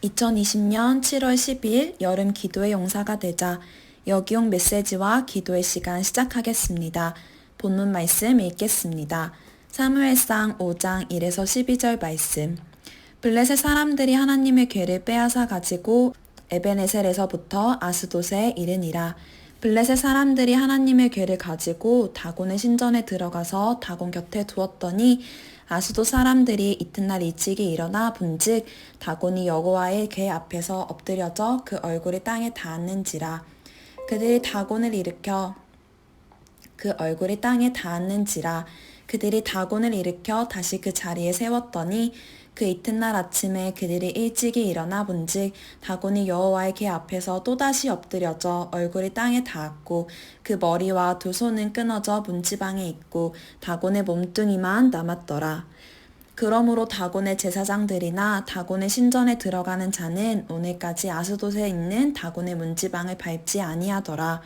2020년 7월 10일 여름 기도의 용사가 되자 여기용 메시지와 기도의 시간 시작하겠습니다. 본문 말씀 읽겠습니다. 사무엘상 5장 1에서 12절 말씀. 블레셋 사람들이 하나님의 궤를 빼앗아 가지고 에베네셀에서부터 아스돗에 이르니라. 블레셋 사람들이 하나님의 궤를 가지고 다곤의 신전에 들어가서 다곤 곁에 두었더니 아스돗 사람들이 이튿날 일찍이 일어나 본즉 다곤이 여호와의 궤 앞에서 엎드려져 그 얼굴이 땅에 닿았는지라. 그들이 다곤을 일으켜 다시 그 자리에 세웠더니 그 이튿날 아침에 그들이 일찍이 일어나 본즉 다곤이 여호와의 궤 앞에서 또다시 엎드려져 얼굴이 땅에 닿았고 그 머리와 두 손은 끊어져 문지방에 있고 다곤의 몸뚱이만 남았더라. 그러므로 다곤의 제사장들이나 다곤의 신전에 들어가는 자는 오늘까지 아스돗에 있는 다곤의 문지방을 밟지 아니하더라.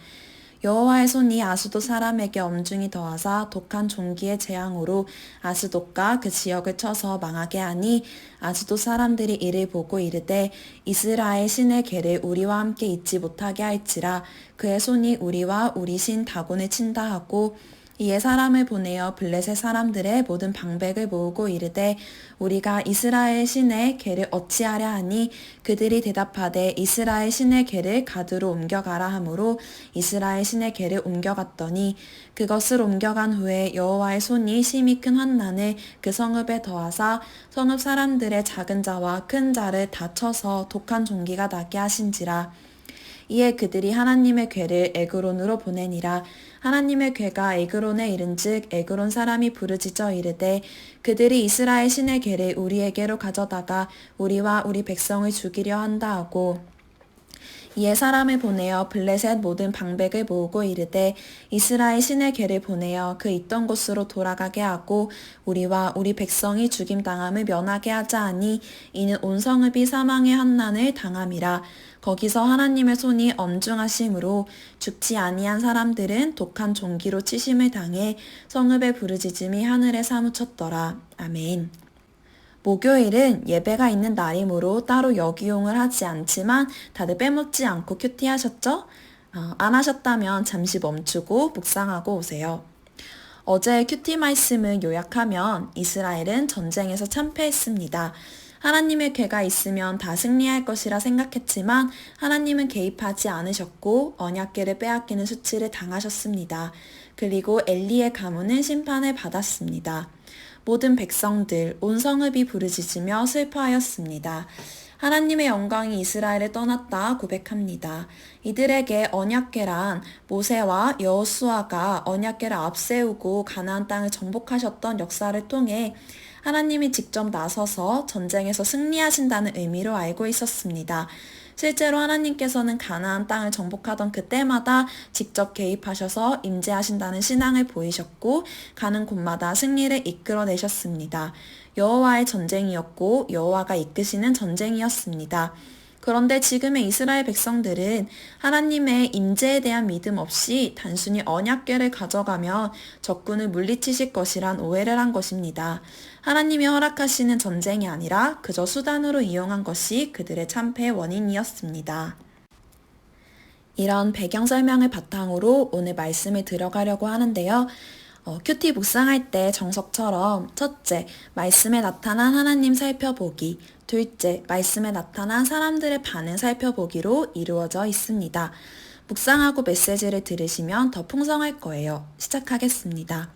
여호와의 손이 아스돗 사람에게 엄중히 더하사 독한 종기의 재앙으로 아스돗과 그 지역을 쳐서 망하게 하니 아스돗 사람들이 이를 보고 이르되 이스라엘 신의 궤를 우리와 함께 잊지 못하게 할지라. 그의 손이 우리와 우리 신 다곤을 친다 하고 이에 사람을 보내어 블레셋 사람들의 모든 방백을 모으고 이르되 우리가 이스라엘 신의 궤를 어찌하랴 하니 그들이 대답하되 이스라엘 신의 궤를 가드로 옮겨가라 하므로 이스라엘 신의 궤를 옮겨갔더니 그것을 옮겨간 후에 여호와의 손이 심히 큰 환난을 그 성읍에 더하사 성읍 사람들의 작은 자와 큰 자를 다 쳐서 독한 종기가 나게 하신지라. 이에 그들이 하나님의 궤를 에그론으로 보내니라. 하나님의 궤가 에그론에 이른즉 에그론 사람이 부르짖어 이르되 그들이 이스라엘 신의 궤를 우리에게로 가져다가 우리와 우리 백성을 죽이려 한다 하고 이에 사람을 보내어 블레셋 모든 방백을 모으고 이르되 이스라엘 신의 궤를 보내어 그 있던 곳으로 돌아가게 하고 우리와 우리 백성이 죽임당함을 면하게 하자 하니 이는 온 성읍이 사망의 환난을 당함이라. 거기서 하나님의 손이 엄중하심으로 죽지 아니한 사람들은 독한 종기로 치심을 당해 성읍의 부르짖음이 하늘에 사무쳤더라. 아멘. 목요일은 예배가 있는 날이므로 따로 여기용을 하지 않지만 다들 빼먹지 않고 큐티 하셨죠? 안 하셨다면 잠시 멈추고 묵상하고 오세요. 어제 큐티 말씀을 요약하면 이스라엘은 전쟁에서 참패했습니다. 하나님의 궤가 있으면 다 승리할 것이라 생각했지만 하나님은 개입하지 않으셨고 언약궤를 빼앗기는 수치를 당하셨습니다. 그리고 엘리의 가문은 심판을 받았습니다. 모든 백성들, 온 성읍이 부르짖으며 슬퍼하였습니다. 하나님의 영광이 이스라엘을 떠났다 고백합니다. 이들에게 언약궤란 모세와 여호수아가 언약궤를 앞세우고 가나안 땅을 정복하셨던 역사를 통해 하나님이 직접 나서서 전쟁에서 승리하신다는 의미로 알고 있었습니다. 실제로 하나님께서는 가나안 땅을 정복하던 그때마다 직접 개입하셔서 임재하신다는 신앙을 보이셨고 가는 곳마다 승리를 이끌어내셨습니다. 여호와의 전쟁이었고 여호와가 이끄시는 전쟁이었습니다. 그런데 지금의 이스라엘 백성들은 하나님의 임재에 대한 믿음 없이 단순히 언약궤를 가져가며 적군을 물리치실 것이란 오해를 한 것입니다. 하나님이 허락하시는 전쟁이 아니라 그저 수단으로 이용한 것이 그들의 참패의 원인이었습니다. 이런 배경 설명을 바탕으로 오늘 말씀을 들어가려고 하는데요. 큐티 묵상할 때 정석처럼 첫째, 말씀에 나타난 하나님 살펴보기, 둘째, 말씀에 나타난 사람들의 반응 살펴보기로 이루어져 있습니다. 묵상하고 메시지를 들으시면 더 풍성할 거예요. 시작하겠습니다.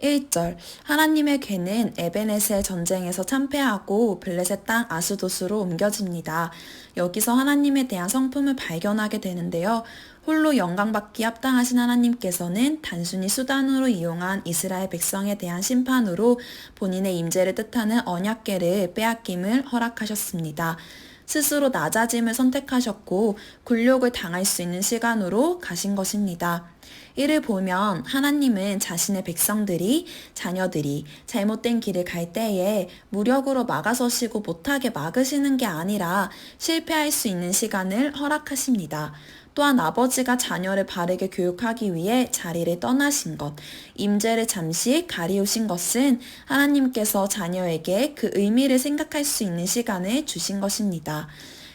1절, 하나님의 궤는 에베네셀 전쟁에서 참패하고 블레셋 땅 아스돗으로 옮겨집니다. 여기서 하나님에 대한 성품을 발견하게 되는데요. 홀로 영광받기 합당하신 하나님께서는 단순히 수단으로 이용한 이스라엘 백성에 대한 심판으로 본인의 임재를 뜻하는 언약궤를 빼앗김을 허락하셨습니다. 스스로 낮아짐을 선택하셨고 굴욕을 당할 수 있는 시간으로 가신 것입니다. 이를 보면 하나님은 자신의 백성들이, 자녀들이 잘못된 길을 갈 때에 무력으로 막아서시고 못하게 막으시는 게 아니라 실패할 수 있는 시간을 허락하십니다. 또한 아버지가 자녀를 바르게 교육하기 위해 자리를 떠나신 것, 임재를 잠시 가리우신 것은 하나님께서 자녀에게 그 의미를 생각할 수 있는 시간을 주신 것입니다.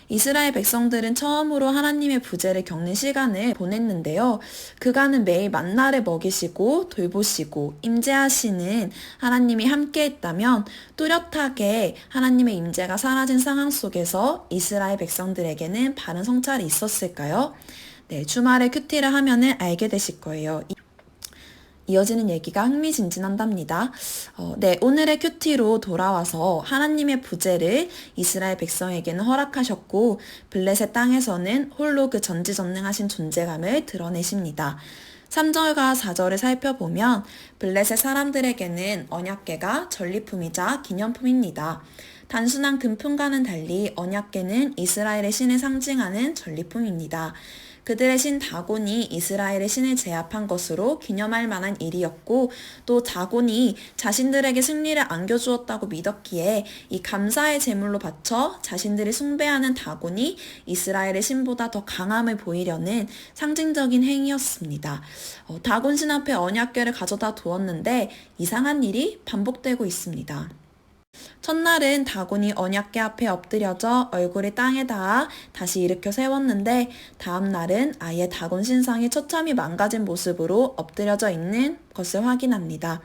이스라엘 백성들은 처음으로 하나님의 부재를 겪는 시간을 보냈는데요. 그간은 매일 만나를 먹이시고 돌보시고 임재하시는 하나님이 함께했다면 뚜렷하게 하나님의 임재가 사라진 상황 속에서 이스라엘 백성들에게는 바른 성찰이 있었을까요? 네, 주말에 큐티를 하면은 알게 되실 거예요. 이어지는 얘기가 흥미진진한답니다. 네, 오늘의 큐티로 돌아와서 하나님의 부재를 이스라엘 백성에게는 허락하셨고 블레셋 땅에서는 홀로 그 전지전능하신 존재감을 드러내십니다. 3절과 4절을 살펴보면 블레셋 사람들에게는 언약궤가 전리품이자 기념품입니다. 단순한 금품과는 달리 언약궤는 이스라엘의 신을 상징하는 전리품입니다. 그들의 신 다곤이 이스라엘의 신을 제압한 것으로 기념할 만한 일이었고 또 다곤이 자신들에게 승리를 안겨주었다고 믿었기에 이 감사의 제물로 바쳐 자신들이 숭배하는 다곤이 이스라엘의 신보다 더 강함을 보이려는 상징적인 행위였습니다. 다곤 신 앞에 언약궤를 가져다 두었는데 이상한 일이 반복되고 있습니다. 첫날은 다곤이 언약궤 앞에 엎드려져 얼굴이 땅에 닿아 다시 일으켜 세웠는데 다음 날은 아예 다곤 신상이 처참히 망가진 모습으로 엎드려져 있는 것을 확인합니다.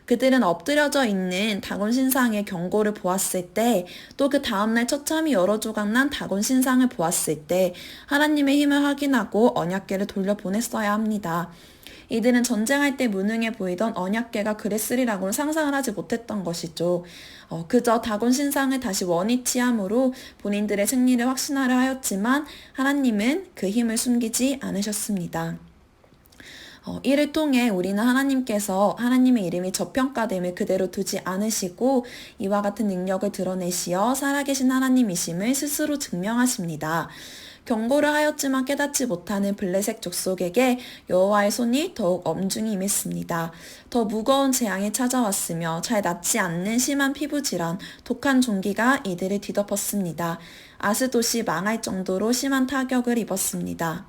그들은 엎드려져 있는 다곤 신상의 경고를 보았을 때 또 그 다음날 처참히 여러 조각난 다곤 신상을 보았을 때 하나님의 힘을 확인하고 언약궤를 돌려보냈어야 합니다. 이들은 전쟁할 때 무능해 보이던 언약궤가 그랬으리라고는 상상을 하지 못했던 것이죠. 그저 다곤 신상을 다시 원위치함으로 본인들의 승리를 확신하려 하였지만 하나님은 그 힘을 숨기지 않으셨습니다. 이를 통해 우리는 하나님께서 하나님의 이름이 저평가됨을 그대로 두지 않으시고 이와 같은 능력을 드러내시어 살아계신 하나님이심을 스스로 증명하십니다. 경고를 하였지만 깨닫지 못하는 블레셋 족속에게 여호와의 손이 더욱 엄중히 임했습니다. 더 무거운 재앙이 찾아왔으며 잘 낫지 않는 심한 피부 질환, 독한 종기가 이들을 뒤덮었습니다. 아스돗이 망할 정도로 심한 타격을 입었습니다.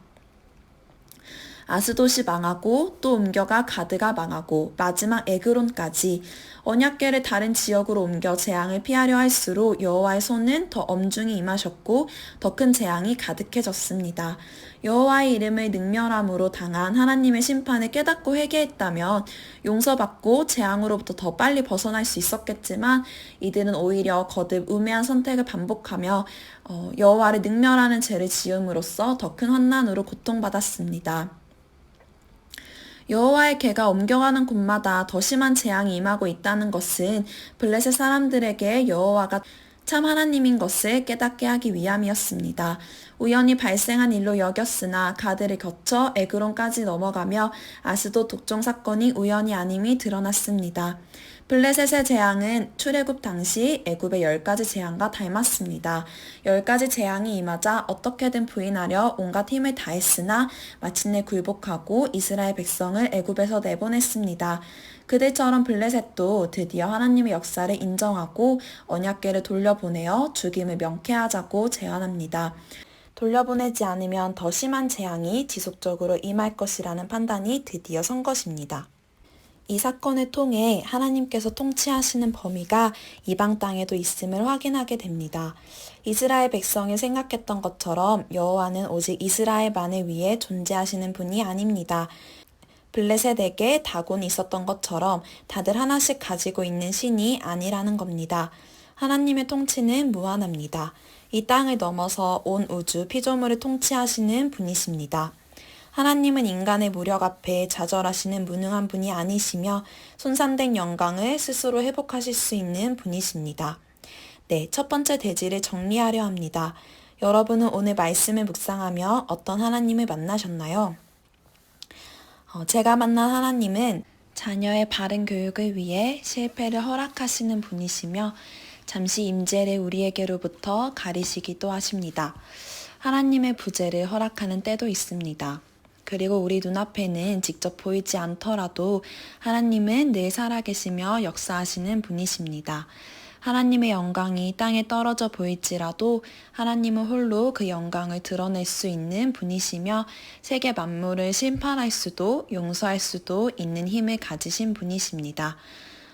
아스돗이 망하고 또 옮겨가 가드가 망하고 마지막 에그론까지 언약궤를 다른 지역으로 옮겨 재앙을 피하려 할수록 여호와의 손은 더 엄중히 임하셨고 더 큰 재앙이 가득해졌습니다. 여호와의 이름을 능멸함으로 당한 하나님의 심판을 깨닫고 회개했다면 용서받고 재앙으로부터 더 빨리 벗어날 수 있었겠지만 이들은 오히려 거듭 우매한 선택을 반복하며 여호와를 능멸하는 죄를 지음으로써 더 큰 환난으로 고통받았습니다. 여호와의 궤가 옮겨가는 곳마다 더 심한 재앙이 임하고 있다는 것은 블레셋 사람들에게 여호와가 참 하나님인 것을 깨닫게 하기 위함이었습니다. 우연히 발생한 일로 여겼으나 가드를 거쳐 에그론까지 넘어가며 아스돗 독종 사건이 우연이 아님이 드러났습니다. 블레셋의 재앙은 출애굽 당시 애굽의 10가지 재앙과 닮았습니다. 10가지 재앙이 임하자 어떻게든 부인하려 온갖 힘을 다했으나 마침내 굴복하고 이스라엘 백성을 애굽에서 내보냈습니다. 그들처럼 블레셋도 드디어 하나님의 역사를 인정하고 언약궤를 돌려보내어 죽임을 명쾌하자고 제안합니다. 돌려보내지 않으면 더 심한 재앙이 지속적으로 임할 것이라는 판단이 드디어 선 것입니다. 이 사건을 통해 하나님께서 통치하시는 범위가 이방 땅에도 있음을 확인하게 됩니다. 이스라엘 백성이 생각했던 것처럼 여호와는 오직 이스라엘만을 위해 존재하시는 분이 아닙니다. 블레셋에게 다곤이 있었던 것처럼 다들 하나씩 가지고 있는 신이 아니라는 겁니다. 하나님의 통치는 무한합니다. 이 땅을 넘어서 온 우주 피조물을 통치하시는 분이십니다. 하나님은 인간의 무력 앞에 좌절하시는 무능한 분이 아니시며 손상된 영광을 스스로 회복하실 수 있는 분이십니다. 네, 첫 번째 대지를 정리하려 합니다. 여러분은 오늘 말씀을 묵상하며 어떤 하나님을 만나셨나요? 제가 만난 하나님은 자녀의 바른 교육을 위해 실패를 허락하시는 분이시며 잠시 임재를 우리에게로부터 가리시기도 하십니다. 하나님의 부재를 허락하는 때도 있습니다. 그리고 우리 눈앞에는 직접 보이지 않더라도 하나님은 늘 살아계시며 역사하시는 분이십니다. 하나님의 영광이 땅에 떨어져 보일지라도 하나님은 홀로 그 영광을 드러낼 수 있는 분이시며 세계 만물을 심판할 수도 용서할 수도 있는 힘을 가지신 분이십니다.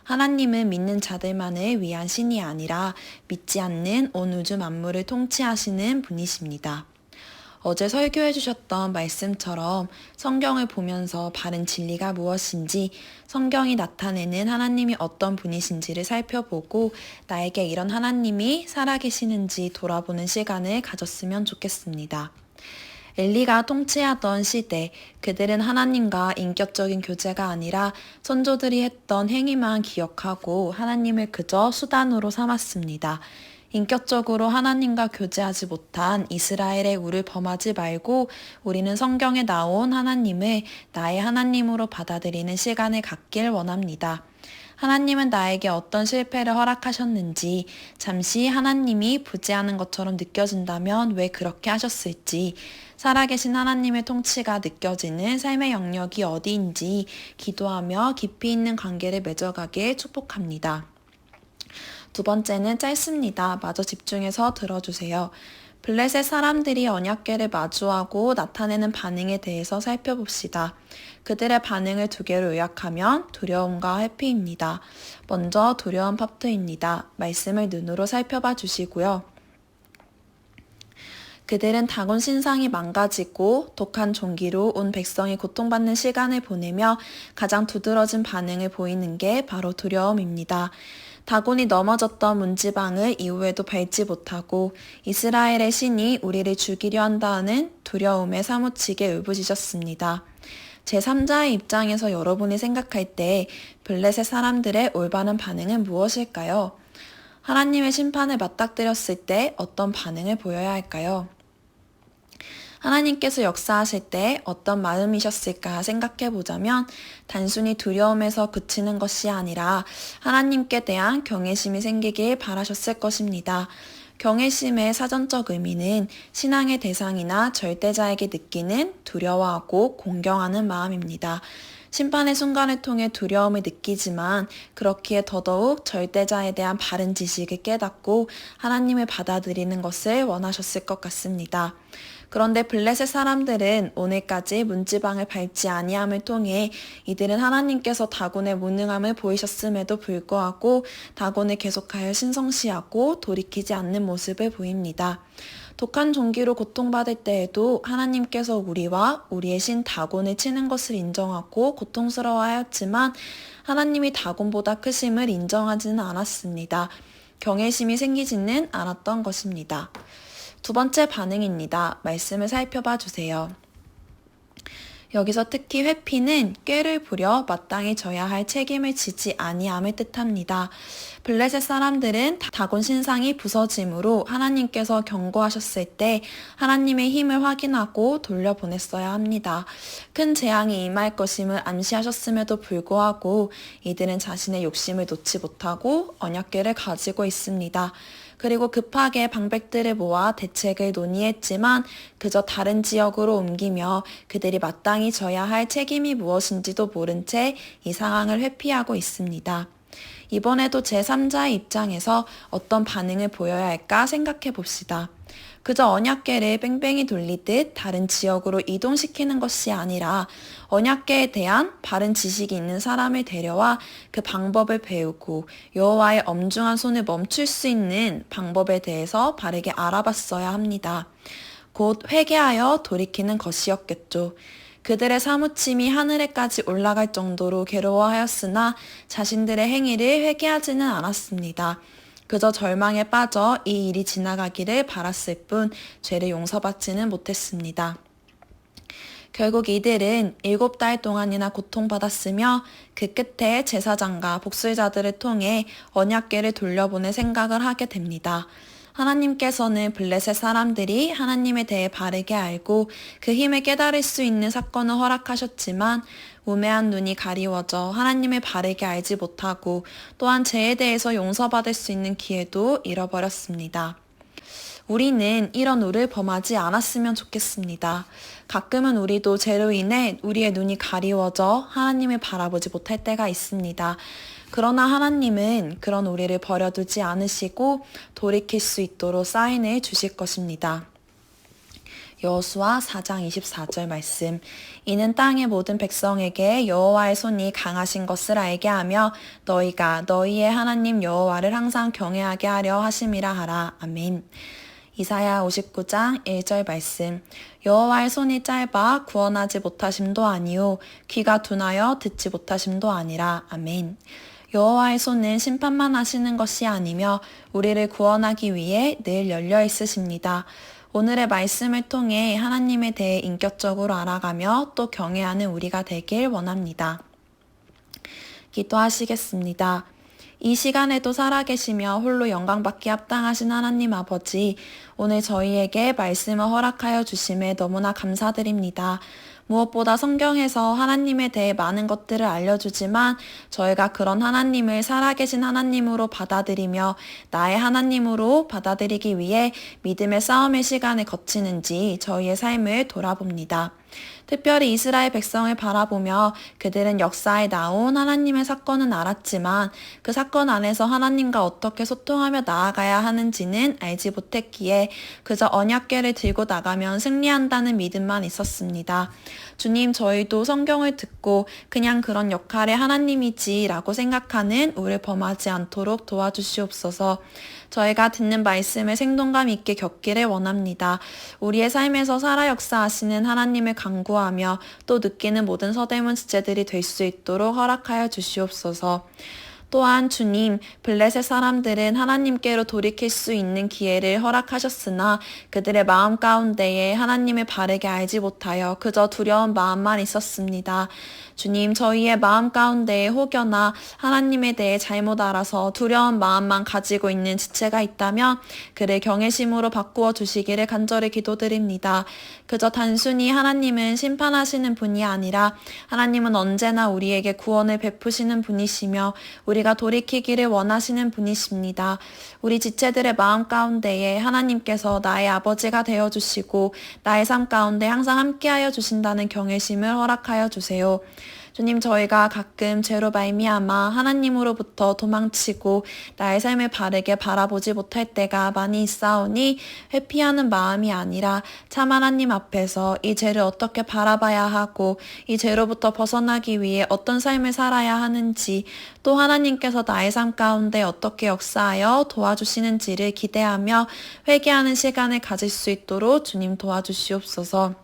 하나님은 믿는 자들만을 위한 신이 아니라 믿지 않는 온 우주 만물을 통치하시는 분이십니다. 어제 설교해 주셨던 말씀처럼 성경을 보면서 바른 진리가 무엇인지, 성경이 나타내는 하나님이 어떤 분이신지를 살펴보고 나에게 이런 하나님이 살아계시는지 돌아보는 시간을 가졌으면 좋겠습니다. 엘리가 통치하던 시대, 그들은 하나님과 인격적인 교제가 아니라 선조들이 했던 행위만 기억하고 하나님을 그저 수단으로 삼았습니다. 인격적으로 하나님과 교제하지 못한 이스라엘의 우를 범하지 말고 우리는 성경에 나온 하나님을 나의 하나님으로 받아들이는 시간을 갖길 원합니다. 하나님은 나에게 어떤 실패를 허락하셨는지, 잠시 하나님이 부재하는 것처럼 느껴진다면 왜 그렇게 하셨을지, 살아계신 하나님의 통치가 느껴지는 삶의 영역이 어디인지 기도하며 깊이 있는 관계를 맺어가길 축복합니다. 두 번째는 짧습니다. 마저 집중해서 들어주세요. 블레셋 사람들이 언약궤를 마주하고 나타내는 반응에 대해서 살펴봅시다. 그들의 반응을 두 개로 요약하면 두려움과 회피입니다. 먼저 두려움 파트입니다. 말씀을 눈으로 살펴봐 주시고요. 그들은 다곤 신상이 망가지고 독한 종기로 온 백성이 고통받는 시간을 보내며 가장 두드러진 반응을 보이는 게 바로 두려움입니다. 다곤이 넘어졌던 문지방을 이후에도 밟지 못하고 이스라엘의 신이 우리를 죽이려 한다는 두려움에 사무치게 울부짖었습니다. 제3자의 입장에서 여러분이 생각할 때 블레셋 사람들의 올바른 반응은 무엇일까요? 하나님의 심판을 맞닥뜨렸을 때 어떤 반응을 보여야 할까요? 하나님께서 역사하실 때 어떤 마음이셨을까 생각해 보자면 단순히 두려움에서 그치는 것이 아니라 하나님께 대한 경외심이 생기길 바라셨을 것입니다. 경외심의 사전적 의미는 신앙의 대상이나 절대자에게 느끼는 두려워하고 공경하는 마음입니다. 심판의 순간을 통해 두려움을 느끼지만 그렇기에 더더욱 절대자에 대한 바른 지식을 깨닫고 하나님을 받아들이는 것을 원하셨을 것 같습니다. 그런데 블레셋 사람들은 오늘까지 문지방을 밟지 아니함을 통해 이들은 하나님께서 다곤의 무능함을 보이셨음에도 불구하고 다곤을 계속하여 신성시하고 돌이키지 않는 모습을 보입니다. 독한 종기로 고통받을 때에도 하나님께서 우리와 우리의 신 다곤을 치는 것을 인정하고 고통스러워하였지만 하나님이 다곤보다 크심을 인정하지는 않았습니다. 경외심이 생기지는 않았던 것입니다. 두 번째 반응입니다. 말씀을 살펴봐 주세요. 여기서 특히 회피는 꾀를 부려 마땅히 져야 할 책임을 지지 아니함을 뜻합니다. 블레셋 사람들은 다곤 신상이 부서짐으로 하나님께서 경고하셨을 때 하나님의 힘을 확인하고 돌려보냈어야 합니다. 큰 재앙이 임할 것임을 암시하셨음에도 불구하고 이들은 자신의 욕심을 놓지 못하고 언약궤를 가지고 있습니다. 그리고 급하게 방백들을 모아 대책을 논의했지만 그저 다른 지역으로 옮기며 그들이 마땅히 져야 할 책임이 무엇인지도 모른 채 이 상황을 회피하고 있습니다. 이번에도 제3자의 입장에서 어떤 반응을 보여야 할까 생각해 봅시다. 그저 언약궤를 뺑뺑이 돌리듯 다른 지역으로 이동시키는 것이 아니라 언약궤에 대한 바른 지식이 있는 사람을 데려와 그 방법을 배우고 여호와의 엄중한 손을 멈출 수 있는 방법에 대해서 바르게 알아봤어야 합니다. 곧 회개하여 돌이키는 것이었겠죠. 그들의 사무침이 하늘에까지 올라갈 정도로 괴로워하였으나 자신들의 행위를 회개하지는 않았습니다. 그저 절망에 빠져 이 일이 지나가기를 바랐을 뿐 죄를 용서받지는 못했습니다. 결국 이들은 7달 동안이나 고통받았으며 그 끝에 제사장과 복술자들을 통해 언약궤를 돌려보낼 생각을 하게 됩니다. 하나님께서는 블레셋 사람들이 하나님에 대해 바르게 알고 그 힘을 깨달을 수 있는 사건을 허락하셨지만 우매한 눈이 가리워져 하나님을 바르게 알지 못하고 또한 죄에 대해서 용서받을 수 있는 기회도 잃어버렸습니다. 우리는 이런 우를 범하지 않았으면 좋겠습니다. 가끔은 우리도 죄로 인해 우리의 눈이 가리워져 하나님을 바라보지 못할 때가 있습니다. 그러나 하나님은 그런 우리를 버려두지 않으시고 돌이킬 수 있도록 사인을 주실 것입니다. 여호수아 4장 24절 말씀. 이는 땅의 모든 백성에게 여호와의 손이 강하신 것을 알게 하며 너희가 너희의 하나님 여호와를 항상 경외하게 하려 하심이라 하라. 아멘. 이사야 59장 1절 말씀. 여호와의 손이 짧아 구원하지 못하심도 아니요 귀가 둔하여 듣지 못하심도 아니라. 아멘. 여호와의 손은 심판만 하시는 것이 아니며 우리를 구원하기 위해 늘 열려 있으십니다. 오늘의 말씀을 통해 하나님에 대해 인격적으로 알아가며 또 경외하는 우리가 되길 원합니다. 기도하시겠습니다. 이 시간에도 살아계시며 홀로 영광받기 합당하신 하나님 아버지, 오늘 저희에게 말씀을 허락하여 주심에 너무나 감사드립니다. 무엇보다 성경에서 하나님에 대해 많은 것들을 알려주지만 저희가 그런 하나님을 살아계신 하나님으로 받아들이며 나의 하나님으로 받아들이기 위해 믿음의 싸움의 시간을 거치는지 저희의 삶을 돌아봅니다. 특별히 이스라엘 백성을 바라보며 그들은 역사에 나온 하나님의 사건은 알았지만 그 사건 안에서 하나님과 어떻게 소통하며 나아가야 하는지는 알지 못했기에 그저 언약궤를 들고 나가면 승리한다는 믿음만 있었습니다. 주님, 저희도 성경을 듣고 그냥 그런 역할의 하나님이지 라고 생각하는 우리를 범하지 않도록 도와주시옵소서. 저희가 듣는 말씀을 생동감 있게 겪기를 원합니다. 우리의 삶에서 살아 역사하시는 하나님을 간구하며 또 느끼는 모든 서대문 지체들이 될 수 있도록 허락하여 주시옵소서. 또한 주님, 블레셋 사람들은 하나님께로 돌이킬 수 있는 기회를 허락하셨으나 그들의 마음 가운데에 하나님을 바르게 알지 못하여 그저 두려운 마음만 있었습니다. 주님, 저희의 마음 가운데에 혹여나 하나님에 대해 잘못 알아서 두려운 마음만 가지고 있는 지체가 있다면 그를 경외심으로 바꾸어 주시기를 간절히 기도드립니다. 그저 단순히 하나님은 심판하시는 분이 아니라 하나님은 언제나 우리에게 구원을 베푸시는 분이시며 우리가 돌이키기를 원하시는 분이십니다. 우리 지체들의 마음 가운데에 하나님께서 나의 아버지가 되어주시고 나의 삶 가운데 항상 함께하여 주신다는 경외심을 허락하여 주세요. 주님, 저희가 가끔 죄로 말미암아 하나님으로부터 도망치고 나의 삶을 바르게 바라보지 못할 때가 많이 있사오니 회피하는 마음이 아니라 참 하나님 앞에서 이 죄를 어떻게 바라봐야 하고 이 죄로부터 벗어나기 위해 어떤 삶을 살아야 하는지 또 하나님께서 나의 삶 가운데 어떻게 역사하여 도와주시는지를 기대하며 회개하는 시간을 가질 수 있도록 주님 도와주시옵소서.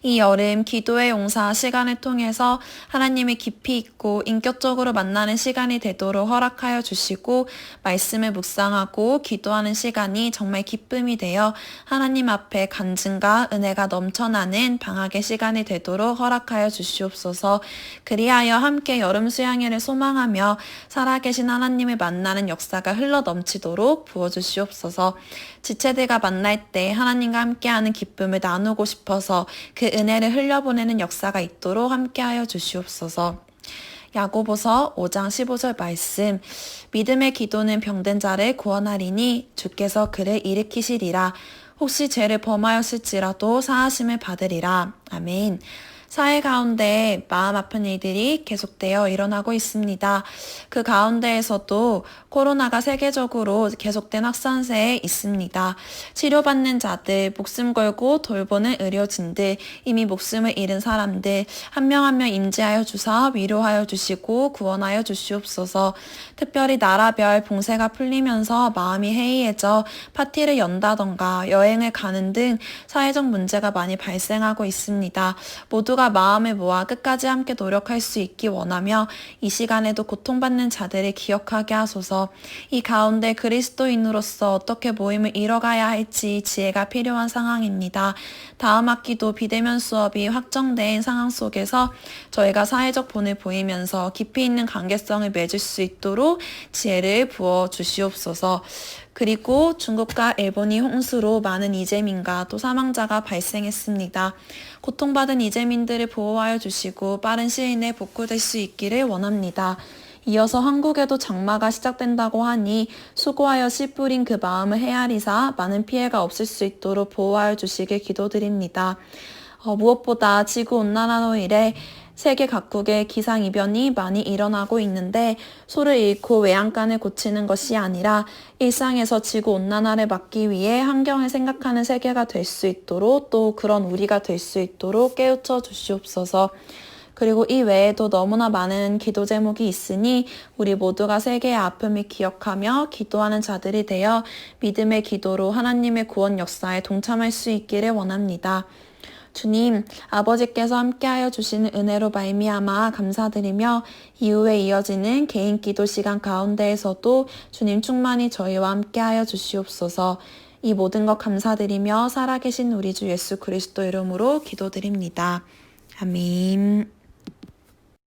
이 여름 기도의 용사 시간을 통해서 하나님을 깊이 있고 인격적으로 만나는 시간이 되도록 허락하여 주시고 말씀을 묵상하고 기도하는 시간이 정말 기쁨이 되어 하나님 앞에 간증과 은혜가 넘쳐나는 방학의 시간이 되도록 허락하여 주시옵소서. 그리하여 함께 여름 수양회를 소망하며 살아계신 하나님을 만나는 역사가 흘러 넘치도록 부어주시옵소서. 지체들과 만날 때 하나님과 함께하는 기쁨을 나누고 싶어서 그 은혜를 흘려보내는 역사가 있도록 함께하여 주시옵소서. 야고보서 5장 15절 말씀. 믿음의 기도는 병든 자를 구원하리니 주께서 그를 일으키시리라. 혹시 죄를 범하였을지라도 사하심을 받으리라. 아멘. 사회 가운데 마음 아픈 일들이 계속되어 일어나고 있습니다. 그 가운데에서도 코로나가 세계적으로 계속된 확산세에 있습니다. 치료받는 자들, 목숨 걸고 돌보는 의료진들, 이미 목숨을 잃은 사람들 한 명 한 명 임재하여 주사 위로하여 주시고 구원하여 주시옵소서. 특별히 나라별 봉쇄가 풀리면서 마음이 해이해져 파티를 연다던가 여행을 가는 등 사회적 문제가 많이 발생하고 있습니다. 모두가 마음을 모아 끝까지 함께 노력할 수 있기 원하며 이 시간에도 고통받는 자들을 기억하게 하소서. 이 가운데 그리스도인으로서 어떻게 모임을 이뤄가야 할지 지혜가 필요한 상황입니다. 다음 학기도 비대면 수업이 확정된 상황 속에서 저희가 사회적 본을 보이면서 깊이 있는 관계성을 맺을 수 있도록 지혜를 부어 주시옵소서. 그리고 중국과 일본이 홍수로 많은 이재민과 또 사망자가 발생했습니다. 고통받은 이재민들을 보호하여 주시고 빠른 시일 내에 복구될 수 있기를 원합니다. 이어서 한국에도 장마가 시작된다고 하니 수고하여 씨 뿌린 그 마음을 헤아리사 많은 피해가 없을 수 있도록 보호하여 주시길 기도드립니다. 무엇보다 지구온난화로 인해 세계 각국에 기상이변이 많이 일어나고 있는데 소를 잃고 외양간을 고치는 것이 아니라 일상에서 지구온난화를 막기 위해 환경을 생각하는 세계가 될 수 있도록 또 그런 우리가 될 수 있도록 깨우쳐 주시옵소서. 그리고 이 외에도 너무나 많은 기도 제목이 있으니 우리 모두가 세계의 아픔을 기억하며 기도하는 자들이 되어 믿음의 기도로 하나님의 구원 역사에 동참할 수 있기를 원합니다. 주님, 아버지께서 함께하여 주시는 은혜로 말미암아 감사드리며 이후에 이어지는 개인 기도 시간 가운데에서도 주님 충만히 저희와 함께하여 주시옵소서. 이 모든 것 감사드리며 살아계신 우리 주 예수 그리스도 이름으로 기도드립니다. 아멘.